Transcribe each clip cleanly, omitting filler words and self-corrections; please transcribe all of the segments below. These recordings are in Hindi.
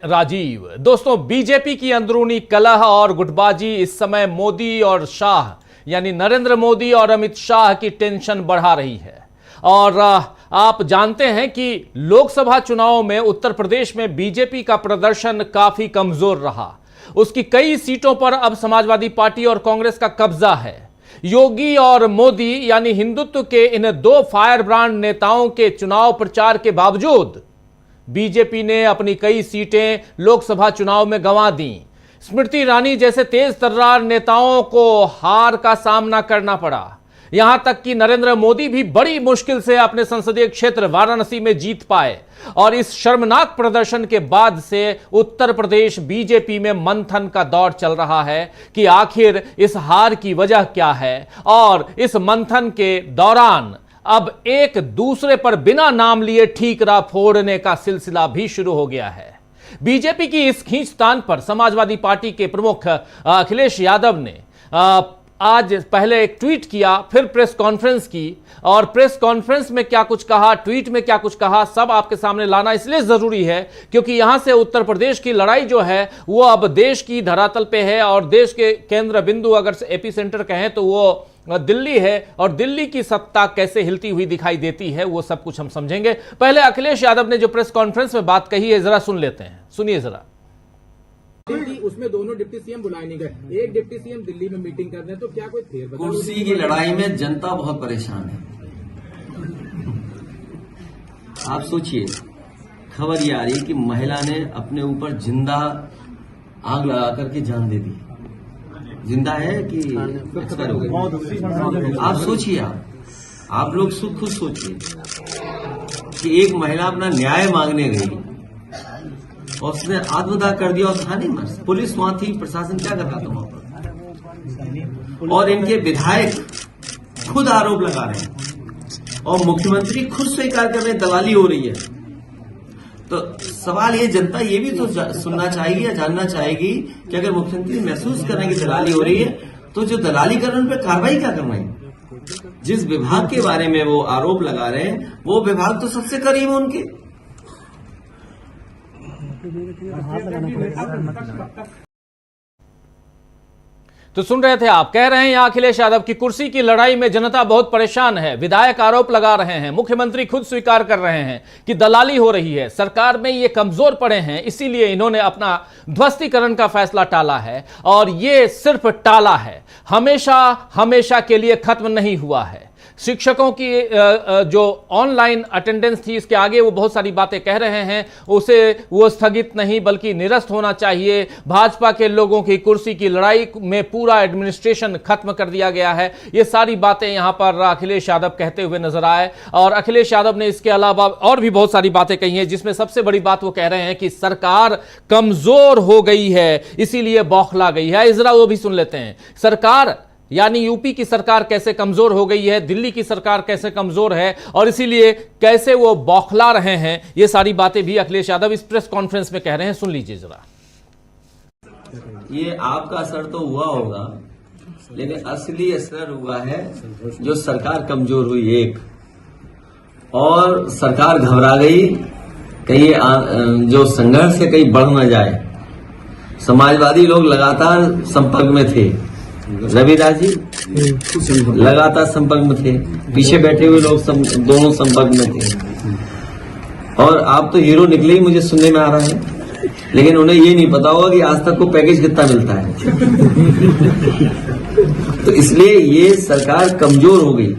राजीव। दोस्तों, बीजेपी की अंदरूनी कलह और गुटबाजी इस समय मोदी और शाह यानी नरेंद्र मोदी और अमित शाह की टेंशन बढ़ा रही है। और आप जानते हैं कि लोकसभा चुनाव में उत्तर प्रदेश में बीजेपी का प्रदर्शन काफी कमजोर रहा। उसकी कई सीटों पर अब समाजवादी पार्टी और कांग्रेस का कब्जा है। योगी और मोदी यानी हिंदुत्व के इन दो फायर ब्रांड नेताओं के चुनाव प्रचार के बावजूद बीजेपी ने अपनी कई सीटें लोकसभा चुनाव में गंवा दी। स्मृति ईरानी जैसे तेज तर्रार नेताओं को हार का सामना करना पड़ा। यहां तक कि नरेंद्र मोदी भी बड़ी मुश्किल से अपने संसदीय क्षेत्र वाराणसी में जीत पाए। और इस शर्मनाक प्रदर्शन के बाद से उत्तर प्रदेश बीजेपी में मंथन का दौर चल रहा है कि आखिर इस हार की वजह क्या है। और इस मंथन के दौरान अब एक दूसरे पर बिना नाम लिए ठीकरा फोड़ने का सिलसिला भी शुरू हो गया है। बीजेपी की इस खींचतान पर समाजवादी पार्टी के प्रमुख अखिलेश यादव ने आज पहले एक ट्वीट किया, फिर प्रेस कॉन्फ्रेंस की। और प्रेस कॉन्फ्रेंस में क्या कुछ कहा, ट्वीट में क्या कुछ कहा, सब आपके सामने लाना इसलिए जरूरी है क्योंकि यहां से उत्तर प्रदेश की लड़ाई जो है वो अब देश की धरातल पे है। और देश के केंद्र बिंदु अगर एपी सेंटर कहें तो वो दिल्ली है। और दिल्ली की सत्ता कैसे हिलती हुई दिखाई देती है वो सब कुछ हम समझेंगे। पहले अखिलेश यादव ने जो प्रेस कॉन्फ्रेंस में बात कही है जरा सुन लेते हैं। सुनिए जरा। उसमें दोनों डिप्टी सीएम बुलाए नहीं गए, एक डिप्टी सीएम दिल्ली में मीटिंग कर रहे हैं, तो क्या कोई फेरबदल? कुर्सी की लड़ाई में जनता बहुत परेशान है। आप सोचिए, खबर ये आ रही है कि महिला ने अपने ऊपर जिंदा आग लगा करके जान दे दी। जिंदा है कि एक्सपायर हो गई? आप सोचिए, आप लोग खुद सोचिए कि एक महिला अपना न्याय मांगने गई और उसने आत्मदाह कर दिया और था नहीं मर। पुलिस वहां थी, प्रशासन क्या कर रहा था वहां पर? और इनके विधायक खुद आरोप लगा रहे हैं और मुख्यमंत्री खुद स्वीकार कर रहे हैं दलाली हो रही है। तो सवाल ये, जनता ये भी तो सुनना चाहेगी या जानना चाहेगी कि अगर मुख्यमंत्री महसूस कर रहे हैं कि दलाली हो रही है तो जो दलाली कर रहे हैं उन पर कार्रवाई क्या करना है? जिस विभाग के बारे में वो आरोप लगा रहे हैं वो विभाग तो सबसे करीब है उनके। तो सुन रहे थे आप, कह रहे हैं यहां अखिलेश यादव की कुर्सी की लड़ाई में जनता बहुत परेशान है। विधायक आरोप लगा रहे हैं, मुख्यमंत्री खुद स्वीकार कर रहे हैं कि दलाली हो रही है, सरकार में ये कमजोर पड़े हैं, इसीलिए इन्होंने अपना ध्वस्तीकरण का फैसला टाला है। और ये सिर्फ टाला है, हमेशा के लिए खत्म नहीं हुआ है। शिक्षकों की जो ऑनलाइन अटेंडेंस थी, इसके आगे वो बहुत सारी बातें कह रहे हैं, उसे वो स्थगित नहीं बल्कि निरस्त होना चाहिए। भाजपा के लोगों की कुर्सी की लड़ाई में पूरा एडमिनिस्ट्रेशन खत्म कर दिया गया है। ये सारी बातें यहां पर अखिलेश यादव कहते हुए नजर आए। और अखिलेश यादव ने इसके अलावा और भी बहुत सारी बातें कही हैं, जिसमें सबसे बड़ी बात वो कह रहे हैं कि सरकार कमजोर हो गई है, इसीलिए बौखला गई है। जरा वो भी सुन लेते हैं। सरकार यानी यूपी की सरकार कैसे कमजोर हो गई है, दिल्ली की सरकार कैसे कमजोर है और इसीलिए कैसे वो बौखला रहे हैं, ये सारी बातें भी अखिलेश यादव इस प्रेस कॉन्फ्रेंस में कह रहे हैं। सुन लीजिए जरा। ये आपका असर तो हुआ होगा, लेकिन असली असर हुआ है जो सरकार कमजोर हुई एक, और सरकार घबरा गई कहीं जो संघर्ष है कहीं बढ़ न जाए। समाजवादी लोग लगातार संपर्क में थे, रविदास जी लगातार संपर्क में थे, पीछे बैठे हुए लोग दोनों संपर्क में थे। और आप तो हीरो निकले ही मुझे सुनने में आ रहा है, लेकिन उन्हें ये नहीं पता होगा कि आज तक को पैकेज कितना मिलता है। तो इसलिए ये सरकार कमजोर हो गई,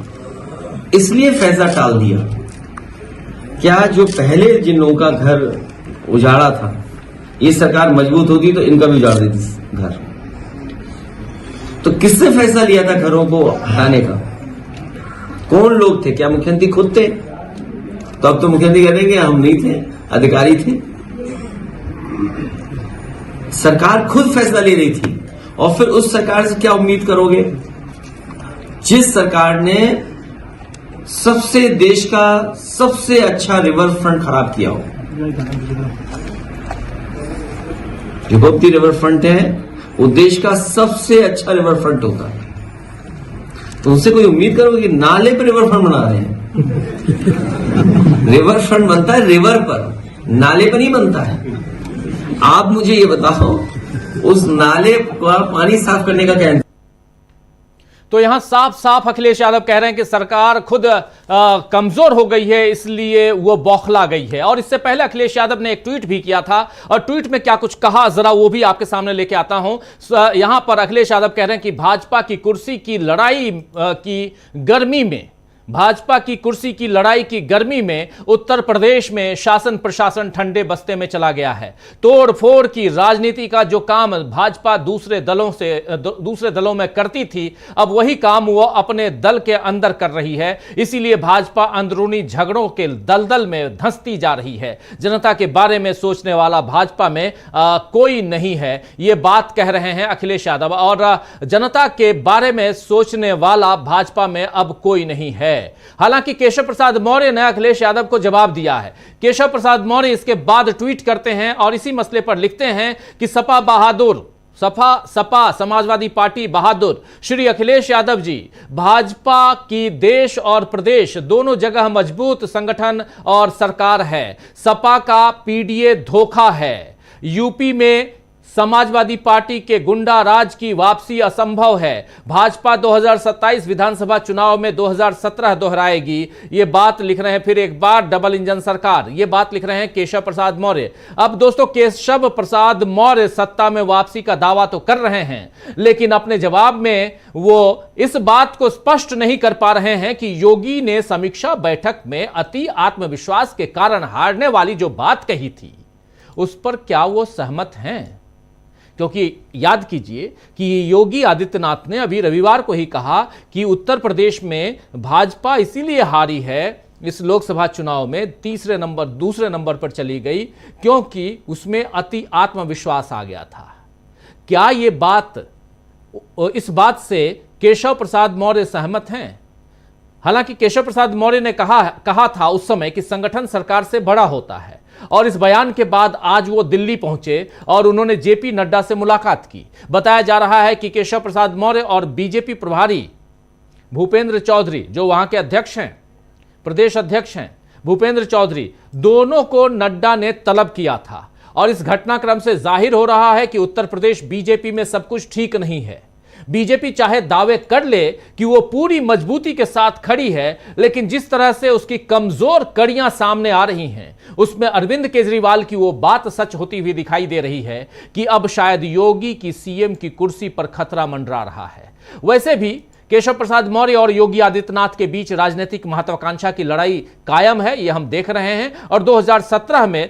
इसलिए फैसला टाल दिया। क्या जो पहले जिन लोगों का घर उजाड़ा था, ये सरकार मजबूत होती तो इनका भी उजाड़ देती घर। तो किसने फैसला लिया था घरों को हटाने का? कौन लोग थे? क्या मुख्यमंत्री खुद थे? तो अब तो मुख्यमंत्री कह रहे हैं कि हम नहीं थे, अधिकारी थे। सरकार खुद फैसला ले रही थी और फिर उस सरकार से क्या उम्मीद करोगे जिस सरकार ने सबसे देश का सबसे अच्छा रिवर फ्रंट खराब किया हो। जो गोमती रिवर फ्रंट है वो देश का सबसे अच्छा रिवर फ्रंट होता है, तो उनसे कोई उम्मीद करोगे कि नाले पर रिवर फ्रंट बना रहे हैं? रिवर फ्रंट बनता है रिवर पर, नाले पर नहीं बनता है। आप मुझे ये बताओ, उस नाले का पानी साफ करने का क्या? तो यहां साफ साफ अखिलेश यादव कह रहे हैं कि सरकार खुद कमजोर हो गई है, इसलिए वो बौखला गई है। और इससे पहले अखिलेश यादव ने एक ट्वीट भी किया था, और ट्वीट में क्या कुछ कहा जरा वो भी आपके सामने लेके आता हूं। यहां पर अखिलेश यादव कह रहे हैं कि भाजपा की कुर्सी की लड़ाई की गर्मी में, भाजपा की कुर्सी की लड़ाई की गर्मी में उत्तर प्रदेश में शासन प्रशासन ठंडे बस्ते में चला गया है। तोड़ फोड़ की राजनीति का जो काम भाजपा दूसरे दलों में करती थी, अब वही काम वो अपने दल के अंदर कर रही है। इसीलिए भाजपा अंदरूनी झगड़ों के दलदल में धंसती जा रही है। जनता के बारे में सोचने वाला भाजपा में कोई नहीं है, ये बात कह रहे हैं अखिलेश यादव। और जनता के बारे में सोचने वाला भाजपा में अब कोई नहीं है। हालांकि केशव प्रसाद मौर्य ने अखिलेश यादव को जवाब दिया है। केशव प्रसाद मौर्य इसके बाद ट्वीट करते हैं और इसी मसले पर लिखते हैं कि सपा समाजवादी पार्टी बहादुर श्री अखिलेश यादव जी, भाजपा की देश और प्रदेश दोनों जगह मजबूत संगठन और सरकार है। सपा का पीडीए धोखा है। यूपी में समाजवादी पार्टी के गुंडा राज की वापसी असंभव है। भाजपा 2027 विधानसभा चुनाव में 2017 दोहराएगी। ये बात लिख रहे हैं फिर एक बार डबल इंजन सरकार, ये बात लिख रहे हैं केशव प्रसाद मौर्य। अब दोस्तों, केशव प्रसाद मौर्य सत्ता में वापसी का दावा तो कर रहे हैं, लेकिन अपने जवाब में वो इस बात को स्पष्ट नहीं कर पा रहे हैं कि योगी ने समीक्षा बैठक में अति आत्मविश्वास के कारण हारने वाली जो बात कही थी, उस पर क्या वो सहमत हैं। क्योंकि याद कीजिए कि योगी आदित्यनाथ ने अभी रविवार को ही कहा कि उत्तर प्रदेश में भाजपा इसीलिए हारी है इस लोकसभा चुनाव में, दूसरे नंबर पर चली गई क्योंकि उसमें अति आत्मविश्वास आ गया था। क्या ये बात, इस बात से केशव प्रसाद मौर्य सहमत हैं? हालांकि केशव प्रसाद मौर्य ने कहा था उस समय कि संगठन सरकार से बड़ा होता है, और इस बयान के बाद आज वो दिल्ली पहुंचे और उन्होंने जेपी नड्डा से मुलाकात की। बताया जा रहा है कि केशव प्रसाद मौर्य और बीजेपी प्रभारी भूपेंद्र चौधरी, जो वहां के अध्यक्ष हैं, प्रदेश अध्यक्ष हैं भूपेंद्र चौधरी, दोनों को नड्डा ने तलब किया था। और इस घटनाक्रम से जाहिर हो रहा है कि उत्तर प्रदेश बीजेपी में सब कुछ ठीक नहीं है। बीजेपी चाहे दावे कर ले कि वो पूरी मजबूती के साथ खड़ी है, लेकिन जिस तरह से उसकी कमजोर कड़ियां सामने आ रही हैं, उसमें अरविंद केजरीवाल की वो बात सच होती हुई दिखाई दे रही है कि अब शायद योगी की सीएम की कुर्सी पर खतरा मंडरा रहा है। वैसे भी केशव प्रसाद मौर्य और योगी आदित्यनाथ के बीच राजनीतिक महत्वाकांक्षा की लड़ाई कायम है, यह हम देख रहे हैं। और 2017 में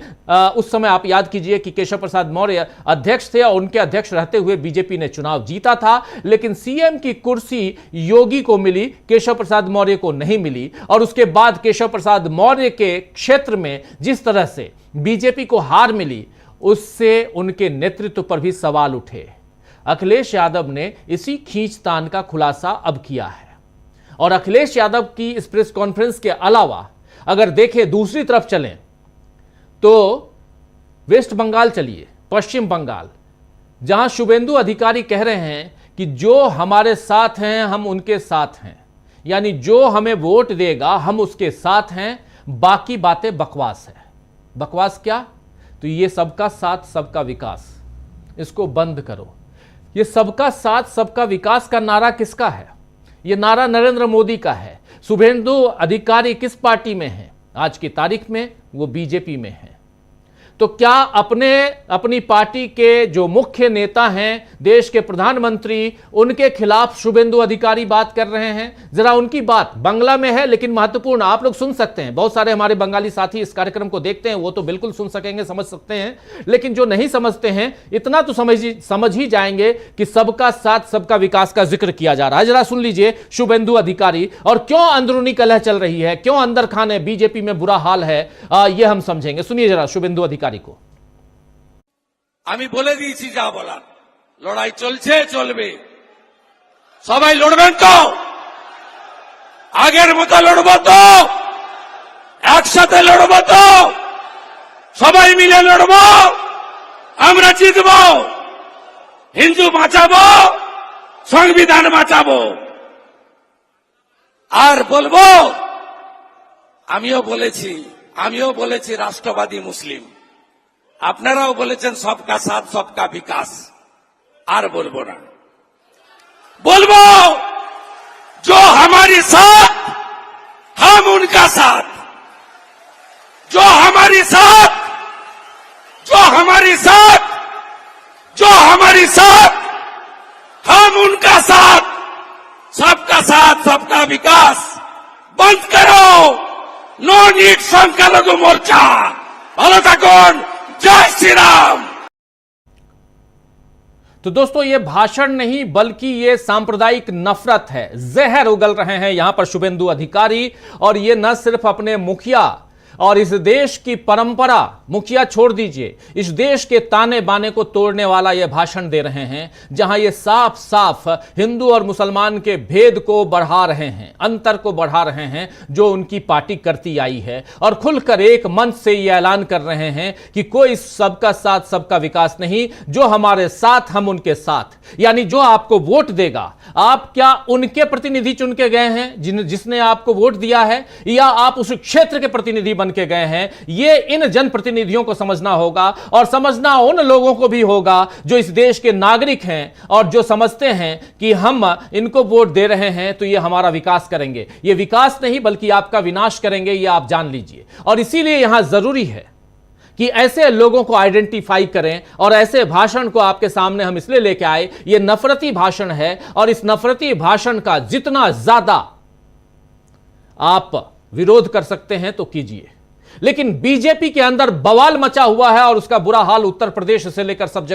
उस समय आप याद कीजिए कि केशव प्रसाद मौर्य अध्यक्ष थे और उनके अध्यक्ष रहते हुए बीजेपी ने चुनाव जीता था, लेकिन सीएम की कुर्सी योगी को मिली, केशव प्रसाद मौर्य को नहीं मिली। और उसके बाद केशव प्रसाद मौर्य के क्षेत्र में जिस तरह से बीजेपी को हार मिली, उससे उनके नेतृत्व पर भी सवाल उठे। अखिलेश यादव ने इसी खींचतान का खुलासा अब किया है। और अखिलेश यादव की इस प्रेस कॉन्फ्रेंस के अलावा अगर देखें, दूसरी तरफ चलें तो वेस्ट बंगाल चलिए, पश्चिम बंगाल, जहां शुभेंदु अधिकारी कह रहे हैं कि जो हमारे साथ हैं हम उनके साथ हैं, यानी जो हमें वोट देगा हम उसके साथ हैं, बाकी बातें बकवास है। बकवास क्या? तो ये सबका साथ सबका विकास, इसको बंद करो। ये सबका साथ सबका विकास का नारा किसका है? ये नारा नरेंद्र मोदी का है। शुभेंदु अधिकारी किस पार्टी में है? आज की तारीख में वो बीजेपी में है। तो क्या अपनी पार्टी के जो मुख्य नेता हैं, देश के प्रधानमंत्री, उनके खिलाफ शुभेंदु अधिकारी बात कर रहे हैं? जरा उनकी बात बांग्ला में है, लेकिन महत्वपूर्ण, आप लोग सुन सकते हैं। बहुत सारे हमारे बंगाली साथी इस कार्यक्रम को देखते हैं, वो तो बिल्कुल सुन सकेंगे, समझ सकते हैं। लेकिन जो नहीं समझते हैं, इतना तो समझ ही जाएंगे कि सबका साथ सबका विकास का जिक्र किया जा रहा है। जरा सुन लीजिए शुभेंदु अधिकारी, और क्यों अंदरूनी कलह चल रही है, क्यों अंदर खाने बीजेपी में बुरा हाल है, यह हम समझेंगे। सुनिए जरा शुभेंदु अधिकारी को। আমি বলে দিয়েছি যা বলার, লড়াই চলছে, চলবে, সবাই লড়বেন তো, আগের মতো লড়বো তো, একসাথে লড়বো তো, সবাই মিলে লড়বো, আমরা জিতবো, হিন্দু বাঁচাবো, সংবিধান বাঁচাবো। আর বলবো, আমিও বলেছি রাষ্ট্রবাদী মুসলিম, আপনারাও বলেছেন সবকা সাথ সবকা বিকাশ, আর বলবো না। बोलबो जो हमारी साथ हम उनका साथ, जो हमारी साथ, जो हमारी साथ, जो हमारी साथ हम उनका साथ, सबका साथ सबका विकास। बंद करो नो नीड संख्यालघु मोर्चा। ভালো থাকুন, जय श्री राम। तो दोस्तों ये भाषण नहीं बल्कि ये सांप्रदायिक नफरत है, जहर उगल रहे हैं यहां पर शुभेंदु अधिकारी। और ये न सिर्फ अपने मुखिया और इस देश की परंपरा, मुखिया छोड़ दीजिए, इस देश के ताने बाने को तोड़ने वाला यह भाषण दे रहे हैं, जहां ये साफ साफ हिंदू और मुसलमान के भेद को बढ़ा रहे हैं, अंतर को बढ़ा रहे हैं जो उनकी पार्टी करती आई है। और खुलकर एक मंच से यह ऐलान कर रहे हैं कि कोई सबका साथ सबका विकास नहीं, जो हमारे साथ हम उनके साथ। यानी जो आपको वोट देगा, आप क्या उनके प्रतिनिधि चुन के गए हैं जिसने आपको वोट दिया है, या आप उस क्षेत्र के प्रतिनिधि बन के गए हैं? ये इन जनप्रतिनिधियों को समझना होगा, और समझना उन लोगों को भी होगा जो इस देश के नागरिक हैं और जो समझते हैं कि हम इनको वोट दे रहे हैं तो ये हमारा विकास करेंगे। ये विकास नहीं बल्कि आपका विनाश करेंगे, ये आप जान लीजिए। और इसीलिए यहां जरूरी है कि ऐसे लोगों को आइडेंटिफाई करें, और ऐसे भाषण को आपके सामने हम इसलिए लेके आए, ये नफरती भाषण है, और इस नफरती भाषण का जितना ज्यादा आप विरोध कर सकते हैं तो कीजिए। लेकिन बीजेपी के अंदर बवाल मचा हुआ है और उसका बुरा हाल उत्तर प्रदेश से लेकर सब जगह